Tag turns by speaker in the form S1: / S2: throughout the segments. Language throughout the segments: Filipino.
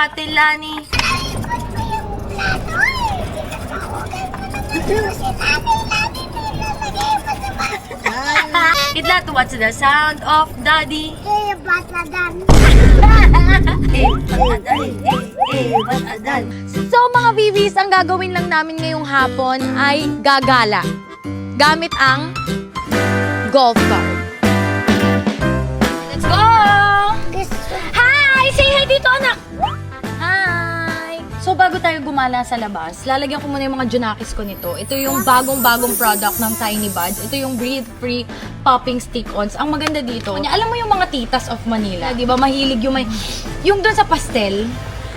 S1: Ate Lani. Kidlat, what's the sound of Daddy?
S2: So mga VVs, ang gagawin lang namin ngayong hapon ay gagala gamit ang golf cart. Let's go! Hi! Say hi dito, anak! Hi! So bago tayo gumala sa labas, lalagyan ko muna yung mga Junakis ko nito. Ito yung bagong-bagong product ng Tiny Buds. Ito yung breathe-free popping stick-ons. Ang maganda dito, alam mo yung mga titas of Manila, di ba? Mahilig yung doon sa pastel,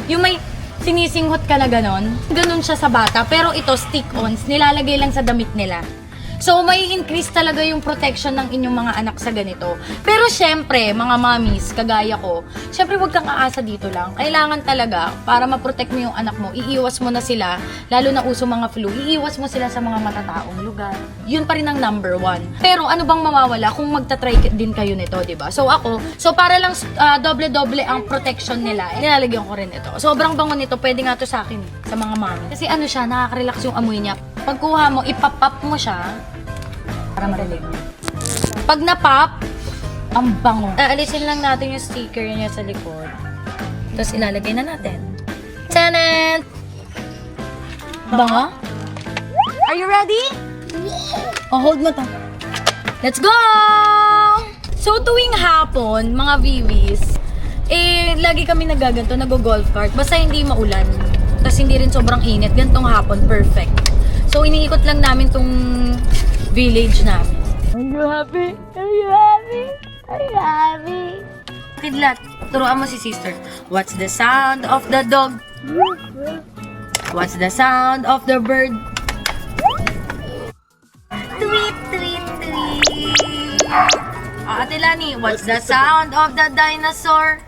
S2: yung may sinisinghot ka na ganon. Ganon siya sa bata, pero ito stick-ons, nilalagay lang sa damit nila. So, may increase talaga yung protection ng inyong mga anak sa ganito. Pero syempre, mga mommies, kagaya ko, syempre huwag kang aasa dito lang. Kailangan talaga, para ma-protect mo yung anak mo, iiwas mo na sila, lalo na uso mga flu, iiwas mo sila sa mga matataong lugar. Yun pa rin ang number one. Pero ano bang mawawala kung magta-try din kayo nito, di ba? So para lang doble-doble ang protection nila, nilalagyan ko rin ito. Sobrang bango nito, pwede nga to sa akin, sa mga mommy. Kasi ano siya, nakaka-relax yung amoy niya. Pagkuha mo, ipapap mo siya, para marinig mo. Pag na-pop, ang bango. Alisin lang natin yung sticker niya sa likod. Tapos ilalagay na natin. Tanan! Bango? Are you ready? Oh, hold mo to. Let's go! So, tuwing hapon, mga VVs, lagi kami nagaganto, nag-golf cart. Basta hindi maulan. Tapos hindi rin sobrang init. Gantong hapon, perfect. So, iniikot lang namin tong village namin. Are you happy? Are you happy? Are you happy? Kidlat, turuan mo si sister. What's the sound of the dog? What's the sound of the bird? Tweet, tweet, tweet. Ate Lani, what's the sound of the dinosaur?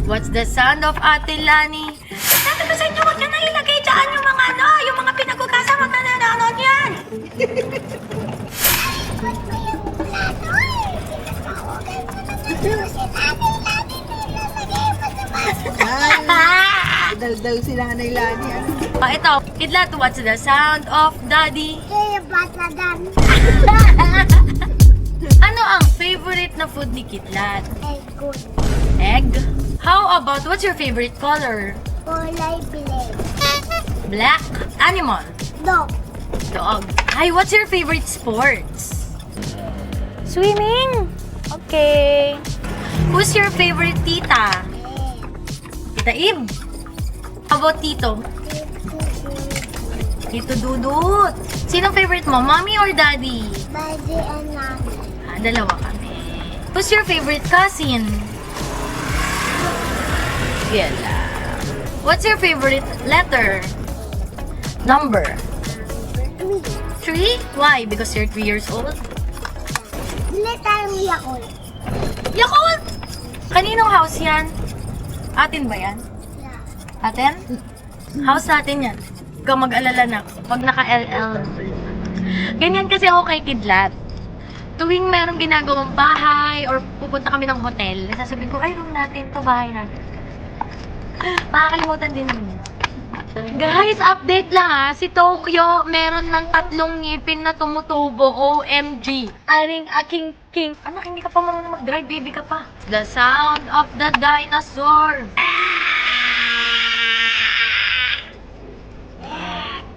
S2: What's the sound of Ate Lani? Sabi ko sa inyo, huwag nyo na ilagay dyan yung mga yung mga pinaghugasan, huwag na nanonood yan.
S3: Dal-dal sila nga na Lani.
S1: Ito, Kidlat, what's the sound of Daddy? Ano ang favorite na food ni Kidlat? Egg? How about, what's your favorite color? Black. Animal?
S4: Dog.
S1: Dog. Hi, what's your favorite sports?
S2: Swimming! Okay.
S1: Who's your favorite tita? Tita Ib? How about Tito? Tito Dudut. Sinong favorite mo? Mommy or Daddy?
S4: Daddy and Mommy.
S1: Dalawa kami. Who's your favorite cousin? Yela. What's your favorite letter? Number? 3? Why? Because you're 3 years old?
S4: Little Yakult.
S1: Yakult! Kaninong house yan? Atin ba yan?
S4: Yeah.
S1: Atin? House natin yan. Huwag kang mag-alala na. Pag naka-LL. Ganyan kasi ako kay Kidlat. Tuwing merong ginagawang bahay or pupunta kami ng hotel, sasabihin ko, ay, room natin to, bahay natin. Makakalimutan din niya. Guys, update lang ha. Si Tokyo, meron ng 3 ngipin na tumutubo. OMG. Aring aking king. Anak, hindi ka pa marunong mag-drive, baby ka pa. The sound of the dinosaur.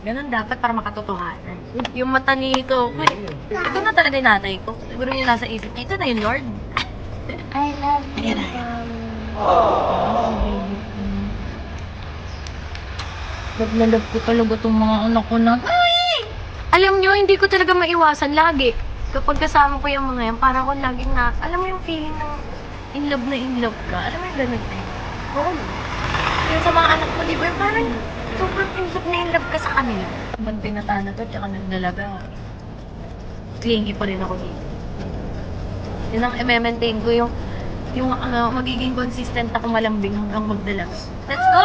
S1: Ganun dapat para makatotohanan. Yung mata ni Tokyo. Ito na talaga yung nanay ko. Siguro yung nasa isip niya. Ito na yung Lord.
S4: I love you, Mommy.
S1: Naglalab ko talaga itong mga anak ko na. Ay! Alam nyo, hindi ko talaga maiwasan lagi. Kapag kasama ko yung mga yan, parang ako laging alam mo yung feeling ng in love ka? Alam mo yung ganun eh? Oo. Yung sa mga anak ko, di ba? Yung parang sobrang in love ka sa kanila. Pag pinata na to, tsaka nagdalaga. Clingy pa rin ako dito. Yun ang i-maintain ko yung magiging consistent ako malambing hanggang magdalaga. Let's go!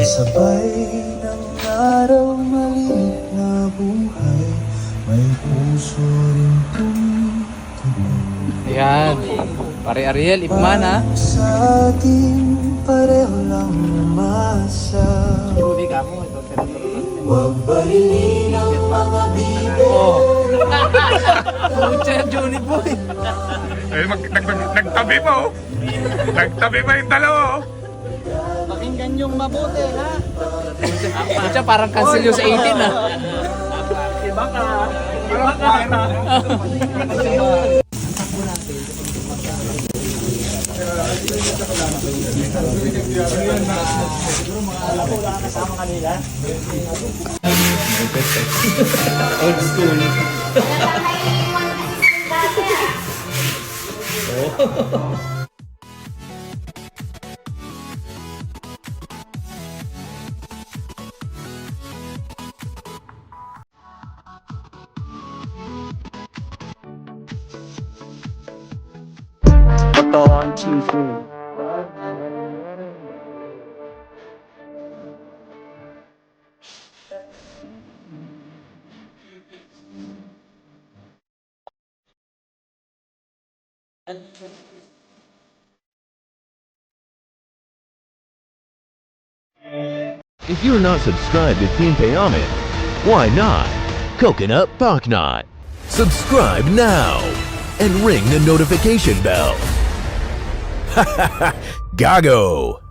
S5: Sabay ng araw maliit na buhay, may puso rin tumutunog.
S6: Ayan. Pare Ariel, Ipman ha.
S5: Sa atin pareho lang umasa. Huwag balinin ang mga bibig.
S6: Sir Johnny Boy.
S7: Eh, nagtabi pa oh. Nagtabi pa yung dalawa oh.
S6: Pakinggan yung mabuti ha. Siya parang cancel yung sa 18 ha. Old school.
S8: If you're not subscribed to Team Payame, why not? Coconut Pocknot. Subscribe now and ring the notification bell. Gago!